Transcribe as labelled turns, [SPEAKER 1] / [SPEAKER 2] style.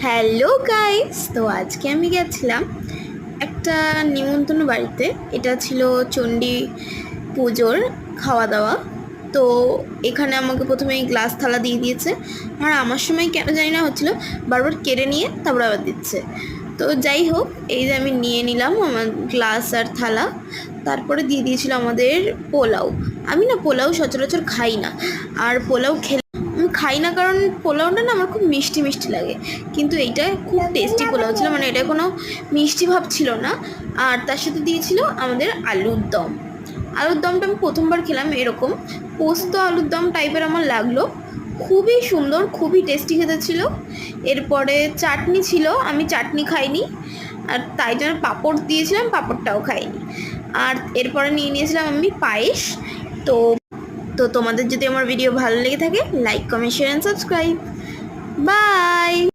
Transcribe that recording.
[SPEAKER 1] Hello guys, তো আজকে আমি গেছিলাম একটা নিমন্ত্রণ বাড়িতে। এটা ছিল চণ্ডী পুজোর খাওয়া দাওয়া। তো এখানে আমাকে প্রথমে গ্লাস থালা দিয়ে দিয়েছে, আর আমার সময় কেন জানি না হচ্ছিল বারবার কেড়ে নিয়ে তারপর আবার দিচ্ছে। তো যাই হোক, এই যে আমি নিয়ে নিলাম আমার গ্লাস আর থালা। তারপরে দিয়ে দিয়েছিল আমাদের পোলাও। আমি না পোলাও সচরাচর খাই না, আর পোলাও আমি খাই না কারণ পোলাওটা না আমার খুব মিষ্টি মিষ্টি লাগে। কিন্তু এইটা খুব টেস্টি পোলাও ছিল, মানে এটা কোনো মিষ্টি ভাব ছিল না। আর তার সাথে দিয়েছিল আমাদের আলুর দম। আলুর দমটা আমি প্রথমবার খেলাম এরকম, পোস্ত আলুর দম টাইপের আমার লাগলো। খুবই সুন্দর, খুবই টেস্টি খেতে ছিল। এরপরে চাটনি ছিল, আমি চাটনি খাইনি, আর তাই জন্য পাঁপড় দিয়েছিলাম, পাঁপড়টাও খাইনি। আর এরপরে নিয়ে নিয়েছিলাম আমি পায়েস। তো তো তোমাদের যদি আমার ভিডিও ভালো লেগে থাকে, like, comment, share and subscribe. By.